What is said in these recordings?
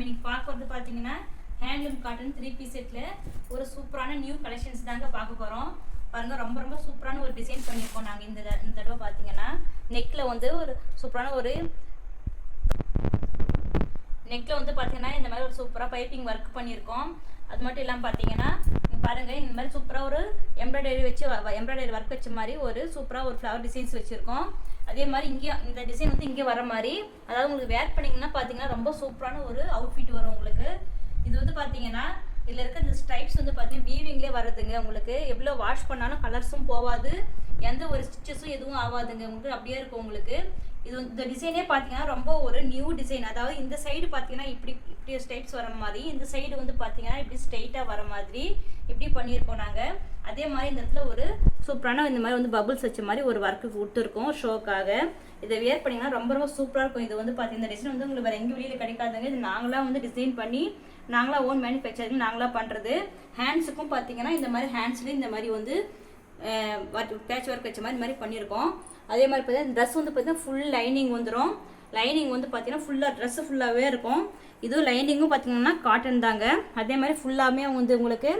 நம்ம இன்னைக்கு பார்க்கறது பார்த்தீங்கன்னா ஹேண்ட்லூம் காட்டன் 3 பீஸ் செட்ல ஒரு சூப்பரான நியூ கலெக்ஷன்ஸ் தாங்க பார்க்க போறோம். பாருங்க ரொம்ப சூப்பரான ஒரு டிசைன் பண்ணியிருக்கோம் நாங்கள் இந்த தடவை பார்த்தீங்கன்னா நெக்ல வந்து ஒரு சூப்பரான ஒரு நெக்ல வந்து பார்த்தீங்கன்னா இந்த மாதிரி ஒரு சூப்பராக பைப்பிங் ஒர்க் பண்ணியிருக்கோம். அது மட்டும் இல்லாமல் பார்த்தீங்கன்னா பாருங்க இந்த மாதிரி சூப்பராக ஒரு எம்ப்ராய்டரி ஒர்க் வச்ச மாதிரி ஒரு சூப்பராக ஒரு ஃப்ளவர் டிசைன்ஸ் வச்சுருக்கோம். அதே மாதிரி இங்கே இந்த டிசைன் வந்து இங்கே வர மாதிரி, அதாவது உங்களுக்கு வேர் பண்ணிங்கன்னா பார்த்தீங்கன்னா ரொம்ப சூப்பரான ஒரு அவுட்ஃபிட் வரும் உங்களுக்கு. இது வந்து பார்த்தீங்கன்னா இதில் இருக்க இந்த ஸ்ட்ரைப்ஸ் வந்து பார்த்தீங்கன்னா வீவிங்லேயே வருதுங்க. உங்களுக்கு எவ்வளோ வாஷ் பண்ணாலும் கலர்ஸும் போகாது, எந்த ஒரு ஸ்டிச்சஸும் எதுவும் ஆகாதுங்க, உங்களுக்கு அப்படியே இருக்கும் உங்களுக்கு. இது இந்த டிசைனே பார்த்தீங்கன்னா ரொம்ப ஒரு நியூ டிசைன். அதாவது இந்த சைடு பார்த்தீங்கன்னா இப்படி ஸ்ட்ரைப்ஸ் வர மாதிரி, இந்த சைடு வந்து பார்த்தீங்கன்னா இப்படி ஸ்ட்ரைட்டாக வர மாதிரி இப்படி பண்ணியிருக்கோம் நாங்கள். அதே மாதிரி இந்த இடத்துல ஒரு சூப்பரான இந்த மாதிரி வந்து பபுள்ஸ் வச்ச மாதிரி ஒரு ஒர்க்கு கொடுத்துருக்கோம் ஷோக்காக. இதை வேர் பண்ணிங்கன்னா ரொம்ப சூப்பராக இருக்கும். இது வந்து பார்த்தீங்கன்னா இந்த டிசைன் வந்து உங்களுக்கு வேறு எங்கே வெளியில் கிடைக்காதுங்க. இது நாங்களாக வந்து டிசைன் பண்ணி நாங்களாக ஓன் மேனுஃபேக்சரிங் நாங்களாக பண்ணுறது. ஹேண்ட்ஸுக்கும் பார்த்தீங்கன்னா இந்த மாதிரி ஹேண்ட்ஸ்லேயும் இந்த மாதிரி வந்து பேட்ச் ஒர்க் வச்ச மாதிரி இந்த மாதிரி பண்ணியிருக்கோம். அதே மாதிரி பார்த்தீங்கன்னா ட்ரெஸ் வந்து பார்த்தீங்கன்னா ஃபுல் லைனிங் வந்துடும். லைனிங் வந்து பார்த்தீங்கன்னா ஃபுல்லாக ட்ரெஸ்ஸு ஃபுல்லாகவே இருக்கும். இதுவும் லைனிங்கும் பார்த்தீங்கன்னா காட்டன் தாங்க. அதே மாதிரி ஃபுல்லாமே வந்து உங்களுக்கு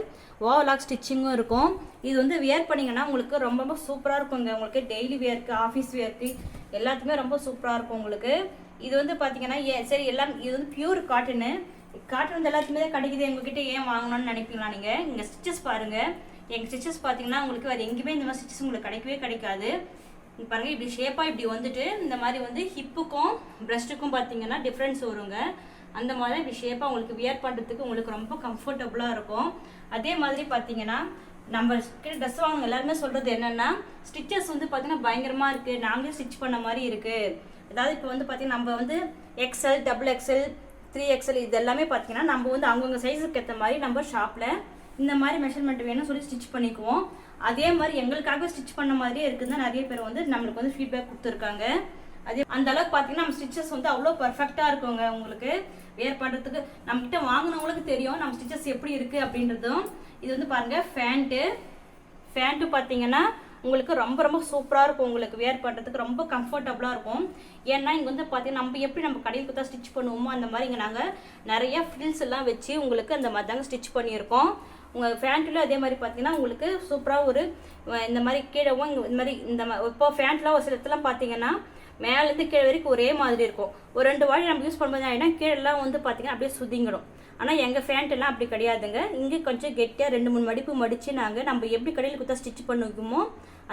ஓவர்லாக் ஸ்டிச்சிங்கும் இருக்கும். இது வந்து வியர் பண்ணிங்கன்னா உங்களுக்கு ரொம்ப சூப்பராக இருக்குங்க. உங்களுக்கு டெய்லி வேர்க்கு, ஆஃபீஸ் வேர்க்கு எல்லாத்துக்குமே ரொம்ப சூப்பராக இருக்கும் உங்களுக்கு. இது வந்து பார்த்தீங்கன்னா சரி எல்லாம் இது வந்து பியூர் காட்டன் வந்து எல்லாத்துக்குமே தான் கிடைக்குது, எங்ககிட்ட ஏன் வாங்கணும்னு நினைப்பீங்களா நீங்கள்? இங்கே ஸ்டிச்சஸ் பாருங்கள். எங்கள் ஸ்டிச்சஸ் பார்த்தீங்கன்னா உங்களுக்கு அது எங்கேயுமே இந்த மாதிரி ஸ்டிச்சஸ் உங்களுக்கு கிடைக்கவே கிடைக்காது. பாருங்கள் இப்படி ஷேப்பாக இப்படி வந்துட்டு இந்த மாதிரி வந்து ஹிப்புக்கும் பிரஸ்ட்டுக்கும் பார்த்தீங்கன்னா டிஃப்ரென்ஸ் வருங்க. அந்த மாதிரி இப்படி ஷேப்பாக உங்களுக்கு வியர் பண்ணுறதுக்கு உங்களுக்கு ரொம்ப கம்ஃபர்டபுளாக இருக்கும். அதே மாதிரி பார்த்தீங்கன்னா நம்ம ட்ரெஸ் வாங்க எல்லாருமே சொல்கிறது என்னென்னா ஸ்டிச்சஸ் வந்து பார்த்தீங்கன்னா பயங்கரமாக இருக்குது, நாங்களே ஸ்டிச் பண்ண மாதிரி இருக்குது. அதாவது இப்போ வந்து பார்த்தீங்கன்னா நம்ம வந்து XL, XXL, 3XL இது எல்லாமே பார்த்தீங்கன்னா நம்ம வந்து அவங்கவுங்க சைஸுக்கு ஏற்ற மாதிரி நம்ம ஷாப்பில் இந்த மாதிரி மெஷர்மெண்ட் வேணும்னு சொல்லி ஸ்டிச் பண்ணிக்குவோம். அதே மாதிரி எங்களுக்காக ஸ்டிச் பண்ண மாதிரியே இருக்குதுன்னு நிறைய பேர் வந்து நம்மளுக்கு வந்து ஃபீட்பேக் கொடுத்துருக்காங்க. அதே அந்த அளவுக்கு பார்த்தீங்கன்னா நம்ம ஸ்டிச்சஸ் வந்து அவ்வளோ பர்ஃபெக்டாக இருக்குங்க. உங்களுக்கு வேர் பண்ணுறதுக்கு நம்மகிட்ட வாங்கினவங்களுக்கு தெரியும் நம்ம ஸ்டிச்சஸ் எப்படி இருக்குது அப்படின்றதும். இது வந்து பாருங்கள் ஃபேண்ட்டு பார்த்தீங்கன்னா உங்களுக்கு ரொம்ப சூப்பராக இருக்கும். உங்களுக்கு வேர் பண்ணுறதுக்கு ரொம்ப கம்ஃபர்டபுளாக இருக்கும். ஏன்னா இங்கே வந்து பார்த்தீங்கன்னா நம்ம எப்படி நம்ம கடையில் கொடுத்தா ஸ்டிச் பண்ணுவோமோ அந்த மாதிரி இங்கே நாங்கள் நிறைய ஃப்ரில்ஸ் எல்லாம் வச்சு உங்களுக்கு அந்த மாதிரி தாங்க ஸ்டிச் பண்ணியிருக்கோம். உங்கள் ஃபேண்ட்டில் அதே மாதிரி பார்த்தீங்கன்னா உங்களுக்கு சூப்பராக ஒரு இந்த மாதிரி கீழவும் இந்த மாதிரி இப்போ ஃபேண்ட்லாம் ஒரு சில இடத்துலாம் பார்த்தீங்கன்னா மேலேருந்து கீழே வரைக்கும் ஒரே மாதிரி இருக்கும். ஒரு 2 வாட்டி நம்ம யூஸ் பண்ணும்போது ஆகினா கீழெல்லாம் வந்து பார்த்தீங்கன்னா அப்படியே சுதிங்கிடும். ஆனால் எங்கள் ஃபேண்ட்டெல்லாம் அப்படி கிடையாதுங்க. இங்கே கொஞ்சம் கெட்டியாக 2-3 மடிப்பு மடித்து நம்ம எப்படி கடையில் கொடுத்தா ஸ்டிச் பண்ணுவோமோ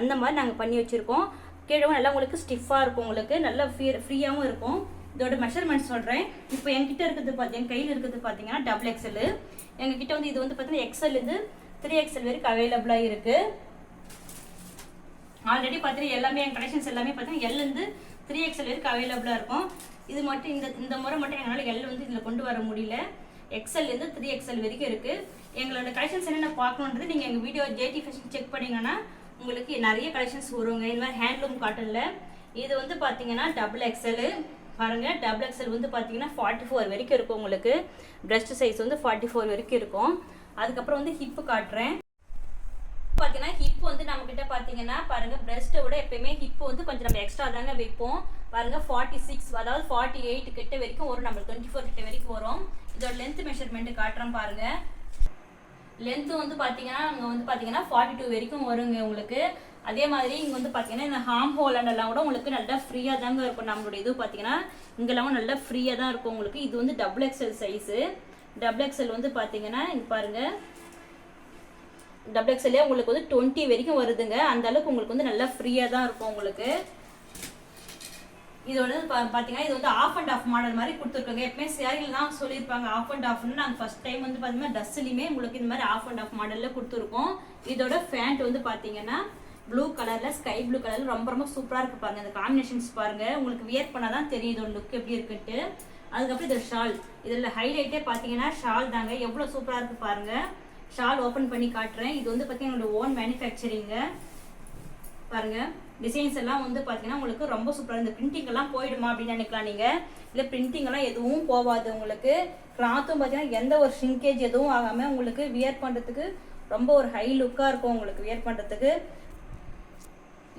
அந்த மாதிரி நாங்கள் பண்ணி வச்சுருக்கோம். கீழவும் நல்லா உங்களுக்கு ஸ்டிஃபாக இருக்கும், உங்களுக்கு நல்லா ஃப்ரீயாகவும் இருக்கும். இதோட மெஷர்மெண்ட் சொல்கிறேன். இப்போ என்கிட்ட இருக்கிறது என் கையில் இருக்கிறது பார்த்தீங்கன்னா XXL. எங்ககிட்ட வந்து இது வந்து பார்த்தீங்கன்னா XL-லேருந்து 3XL வரைக்கும் அவைலபிளாக இருக்குது. ஆல்ரெடி பார்த்தீங்கன்னா எல்லாமே என் கலெக்ஷன்ஸ் எல்லாமே பார்த்தீங்கன்னா L-லேருந்து 3XL வரைக்கும் அவைலபிளாக இருக்கும். இது மட்டும் இந்த முறை மட்டும் எங்களால் L வந்து இதில் கொண்டு வர முடியல. XL-லேருந்து 3XL வரைக்கும் இருக்குது. எங்களோட கலெக்ஷன்ஸ் என்னென்ன பார்க்கணுன்றது நீங்கள் எங்கள் வீடியோ JT ஃபேஷன் செக் பண்ணிங்கன்னா உங்களுக்கு நிறைய கலெக்ஷன்ஸ் வருங்க. இந்த மாதிரி ஹேண்ட்லூம் காட்டனில் இது வந்து பார்த்தீங்கன்னா XXL பாருங்கள். XXL வந்து பார்த்தீங்கன்னா 44 வரைக்கும் இருக்கும் உங்களுக்கு. பிரஸ்ட் சைஸ் வந்து 44 வரைக்கும் இருக்கும். அதுக்கப்புறம் வந்து ஹிப்பு காட்டுறேன். பார்த்தீங்கன்னா ஹிப் வந்து நம்மக்கிட்ட பார்த்தீங்கன்னா பாருங்கள் பிரஸ்ட்டை விட எப்பயுமே ஹிப்பு வந்து கொஞ்சம் நம்ம எக்ஸ்ட்ரா தாங்க வைப்போம். பாருங்கள் 46 அதாவது 48 கிட்ட வரைக்கும் வரும், நம்மளுக்கு 24 கிட்ட வரைக்கும் வரும். இதோட லென்த் மெஷர்மெண்ட் காட்டுறோம் பாருங்கள். லென்த்து வந்து பார்த்தீங்கன்னா அங்கே வந்து பார்த்தீங்கன்னா 42 வரைக்கும் வருங்க உங்களுக்கு. அதே மாதிரி இங்கே வந்து பார்த்தீங்கன்னா இந்த ஹார்ம் ஹோலண்டெல்லாம் கூட உங்களுக்கு நல்லா ஃப்ரீயாக தாங்க இருக்கும். நம்மளுடைய இது பார்த்தீங்கன்னா இங்கெல்லாம் நல்லா ஃப்ரீயாக தான் இருக்கும் உங்களுக்கு. இது வந்து XXL சைஸு. XXL வந்து பார்த்தீங்கன்னா இங்கே பாருங்கள் XXL உங்களுக்கு வந்து 20 வரைக்கும் வருதுங்க. அந்த அளவுக்கு உங்களுக்கு வந்து நல்லா ஃப்ரீயாக தான் இருக்கும் உங்களுக்கு. இது வந்து பார்த்தீங்கன்னா இது வந்து ஆஃப் அண்ட் ஆஃப் மாடல் மாதிரி கொடுத்துருக்காங்க. எப்பவுமே சேரீல தான் சொல்லியிருப்பாங்க ஆஃப் அண்ட் ஆஃப்னு. நாங்கள் ஃபர்ஸ்ட் டைம் வந்து பார்த்தீங்கன்னா ட்ரெஸ்ஸுலையுமே உங்களுக்கு இந்த மாதிரி ஆஃப் அண்ட் ஆஃப் மாடலில் கொடுத்துருக்கோம். இதோட ஃபேண்ட் வந்து பார்த்தீங்கன்னா ப்ளூ கலரில் ஸ்கை ப்ளூ கலரில் ரொம்ப சூப்பராக இருக்குது பாருங்கள். இந்த காம்பினேஷன்ஸ் பாருங்கள், உங்களுக்கு வியர் பண்ணால் தான் தெரியும் இதோட லுக் எப்படி இருக்குன்ட்டு. அதுக்கப்புறம் இது ஷால். இதில் ஹைலைட்டே பார்த்தீங்கன்னா ஷால் தாங்க. எவ்வளோ சூப்பராக இருக்குது பாருங்கள். ஷால் ஓப்பன் பண்ணி காட்டுறேன். இது வந்து பார்த்தீங்கன்னா என்னோட ஓன் மேனுஃபேக்சரிங்க. பாருங்கள் டிசைன்ஸ் எல்லாம் வந்து பார்த்தீங்கன்னா உங்களுக்கு ரொம்ப சூப்பராக. இந்த பிரிண்டிங் எல்லாம் போயிடுமா அப்படின்னு நினைக்கலாம் நீங்கள். இல்லை பிரிண்டிங் எல்லாம் எதுவும் போகாது உங்களுக்கு. கிளாத்தும் பார்த்தீங்கன்னா எந்த ஒரு ஷ்ரிங்கேஜ் எதுவும் ஆகாமல் உங்களுக்கு வியர் பண்ணுறதுக்கு ரொம்ப ஒரு ஹை லுக்காக இருக்கும் உங்களுக்கு வியர் பண்ணுறதுக்கு.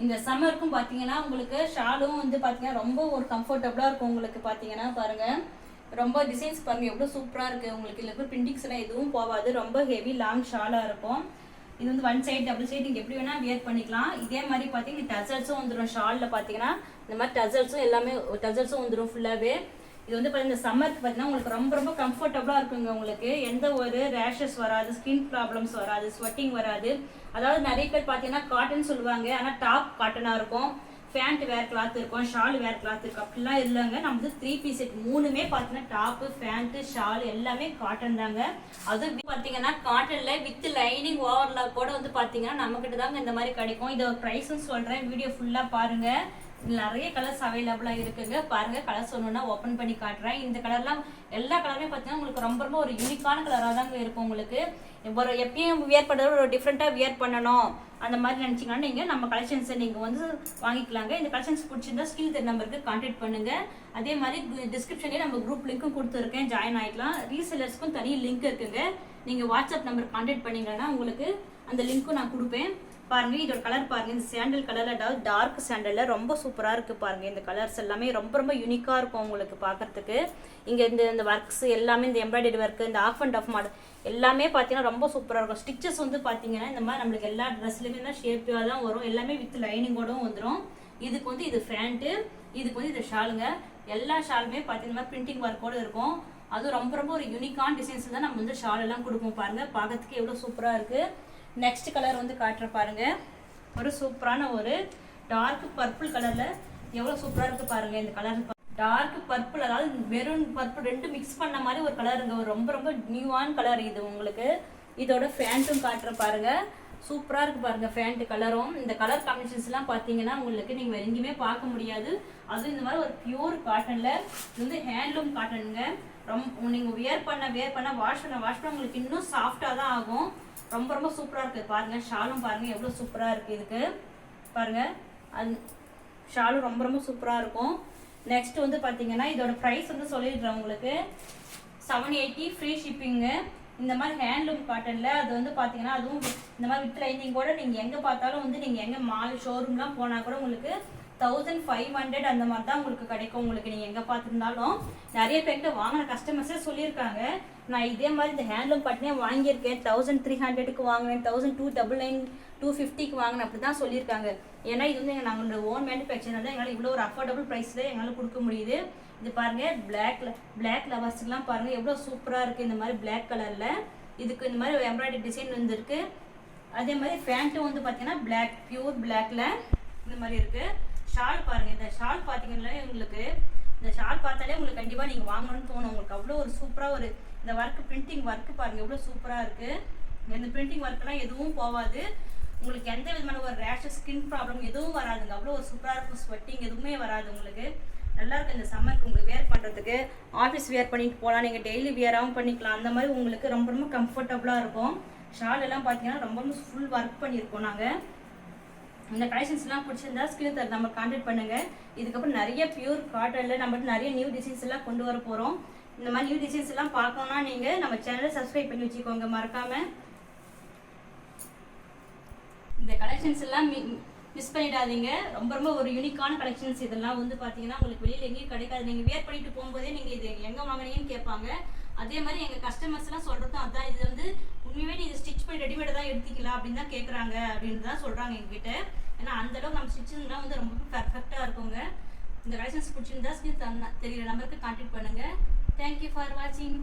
இந்த சம்மருக்கும் பார்த்தீங்கன்னா உங்களுக்கு ஷாலும் வந்து பார்த்தீங்கன்னா ரொம்ப ஒரு கம்ஃபர்டபுளாக இருக்கும் உங்களுக்கு. பார்த்தீங்கன்னா பாருங்கள் ரொம்ப டிசைன்ஸ் பாருங்கள் எவ்வளோ சூப்பராக இருக்குது உங்களுக்கு. இல்லை பிரிண்டிங்ஸ் எல்லாம் எதுவும் போகாது. ரொம்ப ஹெவி லாங் ஷாலாக இருக்கும். இது வந்து 1 சைடு டபுள் சைடு நீங்கள் எப்படி வேணால் வியர் பண்ணிக்கலாம். இதே மாதிரி பார்த்தீங்கன்னா டசல்ஸும் வந்துடும். ஷாலில் பார்த்தீங்கன்னா இந்த மாதிரி டசல்ஸும் எல்லாமே டசல்ஸும் வந்துடும் ஃபுல்லாகவே. இது வந்து பார்த்தீங்கன்னா இந்த சம்மருக்கு பார்த்தீங்கன்னா உங்களுக்கு ரொம்ப ரொம்ப கம்ஃபர்டபுளாக இருக்குங்க. உங்களுக்கு எந்த ஒரு ரேஷஸ் வராது, ஸ்கின் ப்ராப்ளம்ஸ் வராது, ஸ்வெட்டிங் வராது. அதாவது நிறைய பேர் பார்த்தீங்கன்னா காட்டன் சொல்லுவாங்க, ஆனால் டாப் காட்டனாக இருக்கும், பேண்ட் வேர் கிளாத் இருக்கும், ஷால் வேர் கிளாத் இருக்கும். அப்படிலாம் இல்லைங்க. நம்ம வந்து 3 பீஸ் செட் 3மே பார்த்தீங்கன்னா டாப்பு, பேண்ட்டு, ஷால் எல்லாமே காட்டன் தாங்க. அதுவும் பார்த்தீங்கன்னா காட்டனில் வித் லைனிங் ஓவர்லாக் கூட வந்து பார்த்தீங்கன்னா நம்மக்கிட்ட தாங்க இந்த மாதிரி கிடைக்கும். இதோட ப்ரைஸும் சொல்கிறேன், வீடியோ ஃபுல்லாக பாருங்கள். நிறைய கலர்ஸ் அவைலபிளாக இருக்குங்க. பாருங்கள், கலர்ஸ் ஒன்றுனா ஓப்பன் பண்ணி காட்டுறேன். இந்த கலர்லாம் எல்லா கலருமே பார்த்தீங்கன்னா உங்களுக்கு ரொம்ப ரொம்ப ஒரு யூனிக்கான கலராக தாங்க இருக்கும். உங்களுக்கு ஒரு எப்பயும் வியர் பண்ணுறது ஒரு டிஃப்ரெண்ட்டாக வியர் பண்ணணும் அந்த மாதிரி நினச்சிங்கன்னா நீங்கள் நம்ம கலெக்ஷன்ஸை நீங்கள் வந்து வாங்கிக்கலாங்க. இந்த கலெக்ஷன்ஸ் பிடிச்சிருந்தா ஸ்கில் தெர் நம்பருக்கு கான்டாக்ட் பண்ணுங்கள். அதே மாதிரி டிஸ்கிரிப்ஷன்லேயே நம்ம குரூப் லிங்க்கும் கொடுத்துருக்கேன், ஜாயின் ஆகிக்கலாம். ரீசெல்லர்ஸ்க்கும் தனி லிங்க் இருக்குங்க. நீங்கள் வாட்ஸ்அப் நம்பர் கான்டாக்ட் பண்ணிங்கன்னா உங்களுக்கு அந்த லிங்க்கும் நான் கொடுப்பேன். பாருங்க, இதோட கலர் பாருங்க. இந்த சாண்டல் கலர், அதாவது டார்க் சாண்டல்ல ரொம்ப சூப்பரா இருக்கு பாருங்க. இந்த கலர்ஸ் எல்லாமே ரொம்ப ரொம்ப யூனிக்கா இருக்கும் உங்களுக்கு பார்க்கறதுக்கு. இங்க இந்த ஒர்க்ஸ் எல்லாமே, இந்த எம்ப்ராய்டரி ஒர்க், இந்த ஆஃப் அண்ட் ஆஃப் மாடல் எல்லாமே பார்த்தீங்கன்னா ரொம்ப சூப்பராக இருக்கும். ஸ்டிச்சஸ் வந்து பார்த்தீங்கன்னா இந்த மாதிரி நம்மளுக்கு எல்லா ட்ரெஸ்லையுமே தான் ஷேப்பாக தான் வரும். எல்லாமே வித் லைனிங்கோடவும் வந்துடும். இதுக்கு வந்து இது ஃபேண்ட்டு, இதுக்கு வந்து இது ஷாலுங்க. எல்லா ஷாலுமே பார்த்தீங்கன்னா பிரிண்டிங் ஒர்க்கோடு இருக்கும். அதுவும் ரொம்ப ரொம்ப ஒரு யூனிக்கான டிசைன்ஸ் தான் நம்ம வந்து ஷால் எல்லாம் கொடுப்போம். பாருங்க, பார்க்கறதுக்கு எவ்வளோ சூப்பராக இருக்கு. நெக்ஸ்ட் கலர் வந்து காட்டுற பாருங்க. ஒரு சூப்பரான ஒரு டார்க் பர்பிள் கலர்ல எவ்வளோ சூப்பராக இருக்கு பாருங்க. இந்த கலர் டார்க் பர்பிள், அதாவது மெரூன் பர்பிள் ரெண்டு மிக்ஸ் பண்ண மாதிரி ஒரு கலருங்க. ஒரு ரொம்ப ரொம்ப நியூவான கலர் இது உங்களுக்கு. இதோட ஃபேண்ட்டும் காட்டுற பாருங்க, சூப்பராக இருக்கு பாருங்க ஃபேண்ட் கலரும். இந்த கலர் காம்பினேஷன்ஸ்லாம் பார்த்தீங்கன்னா உங்களுக்கு நீங்கள் வேறு எங்கேயுமே பார்க்க முடியாது. அதுவும் இந்த மாதிரி ஒரு பியூர் காட்டனில் இது வந்து ஹேண்ட்லூம் காட்டனுங்க. ரொம்ப நீங்கள் வியர் பண்ண வாஷ் பண்ண உங்களுக்கு இன்னும் சாஃப்டாக தான் ஆகும். ரொம்ப ரொம்ப சூப்பராக இருக்குது பாருங்க. ஷாலும் பாருங்க எவ்வளோ சூப்பராக இருக்குது. இதுக்கு பாருங்க, அது ஷாலும் ரொம்ப ரொம்ப சூப்பராக இருக்கும். நெக்ஸ்ட் வந்து பார்த்தீங்கன்னா இதோட ப்ரைஸ் வந்து சொல்லிடுறேன் உங்களுக்கு. 780 ஃப்ரீ ஷிப்பிங்கு. இந்த மாதிரி ஹேண்ட்லூம் காட்டனில் அது வந்து பார்த்தீங்கன்னா அதுவும் இந்த மாதிரி வித் லைனிங் கூட நீங்கள் எங்கே பார்த்தாலும் வந்து நீங்கள் எங்கே மால் ஷோரூம்லாம் போனால் கூட உங்களுக்கு 1500 அந்த மாதிரி தான் உங்களுக்கு கிடைக்கும். உங்களுக்கு நீங்கள் எங்கே பார்த்துருந்தாலும் நிறைய பேர்கிட்ட வாங்கின கஸ்டமர்ஸே சொல்லியிருக்காங்க, நான் இதே மாதிரி இந்த ஹேண்ட்லூம் பட்டினே வாங்கியிருக்கேன், 1300க்கு வாங்கினேன், 1299 250க்கு வாங்கினேன், அப்படி தான் சொல்லியிருக்காங்க. ஏன்னா இது வந்து நாங்களோட ஓன் மேனுஃபேக்சர் தான் எங்களால் இவ்வளோ ஒரு அஃபோர்டபுள் ப்ரைஸில் எங்களால் கொடுக்க முடியுது. இது பாருங்கள், பிளாக் லவர்ஸ்க்குலாம் பாருங்கள் எவ்வளோ சூப்பராக இருக்குது. இந்த மாதிரி பிளாக் கலரில் இதுக்கு இந்த மாதிரி எம்ப்ராய்டரி டிசைன் வந்துருக்கு. அதே மாதிரி பேண்ட்டும் வந்து பார்த்தீங்கன்னா பிளாக், பியூர் பிளாக்ல இந்த மாதிரி இருக்குது. ஷால் பாருங்கள், இந்த ஷால் பார்த்தீங்கன்னா உங்களுக்கு இந்த ஷால் பார்த்தாலே உங்களுக்கு கண்டிப்பாக நீங்கள் வாங்கணும்னு தோணும். உங்களுக்கு அவ்வளோ ஒரு சூப்பராக ஒரு இந்த ஒர்க் பிரிண்டிங் ஒர்க்கு பாருங்கள் எவ்வளோ சூப்பராக இருக்குது. இந்த பிரிண்டிங் ஒர்க்கெல்லாம் எதுவும் போகாது. உங்களுக்கு எந்த விதமான ஒரு ரேஷஸ், ஸ்கின் ப்ராப்ளம் எதுவும் வராதுங்க. அவ்வளோ ஒரு சூப்பராக இருக்கும். ஸ்வெட்டிங் எதுவுமே வராது உங்களுக்கு. நல்லா இருக்குது இந்த சம்மருக்கு உங்களுக்கு வேர் பண்ணுறதுக்கு. ஆஃபீஸ் வேர் பண்ணிட்டு போகலாம், நீங்கள் டெய்லி வியராகவும் பண்ணிக்கலாம். அந்த மாதிரி உங்களுக்கு ரொம்ப ரொம்ப கம்ஃபர்டபுளாக இருக்கும். ஷால் எல்லாம் பார்த்தீங்கன்னா ரொம்ப ரொம்ப ஃபுல் ஒர்க் பண்ணியிருக்கோம் நாங்கள். இந்த கலெக்ஷன்ஸ்லாம் பிடிச்சிருந்தா ஸ்கிரீன் தர நம்ம கான்டாக்ட் பண்ணுங்கள். இதுக்கப்புறம் நிறைய பியூர் காட்டனில் நம்ம நிறைய நியூ டிசைன்ஸ் எல்லாம் கொண்டு வர போகிறோம். இந்த மாதிரி நியூ டிசைன்ஸ் எல்லாம் பார்க்கணுன்னா நீங்கள் நம்ம சேனலை சப்ஸ்கிரைப் பண்ணி வச்சுக்கோங்க மறக்காமல். இந்த கலெக்ஷன்ஸ் எல்லாம் மிஸ் பண்ணிடாதீங்க. ரொம்ப ரொம்ப ஒரு யூனிக்கான கலெக்ஷன்ஸ் இதெல்லாம் வந்து பார்த்தீங்கன்னா உங்களுக்கு வெளியில் எங்கேயும் கிடைக்காது. நீங்கள் வியர் பண்ணிட்டு போகும்போதே நீங்கள் இது எங்கே வாங்கினீங்கன்னு கேட்பாங்க. அதே மாதிரி எங்கள் கஸ்டமர்ஸ்லாம் சொல்கிறதும் அதுதான், இது வந்து உண்மையுமே நீங்கள் ஸ்டிச் பண்ணி ரெடிமேட் தான் எடுத்துக்கலாம் அப்படின்னு தான் கேட்குறாங்க அப்படின்னு தான் சொல்கிறாங்க எங்ககிட்ட. ஏன்னா அந்தளவுக்கு நம்ம ஸ்டிச்சிங்லாம் வந்து ரொம்ப பர்ஃபெக்டாக இருக்குங்க. இந்த கலெக்ஷன்ஸ் பிடிச்சிருந்தா ஸ்கிரீன் தெரியுற நம்பருக்கு கான்டாக்ட் பண்ணுங்கள். தேங்க்யூ ஃபார் வாட்சிங்.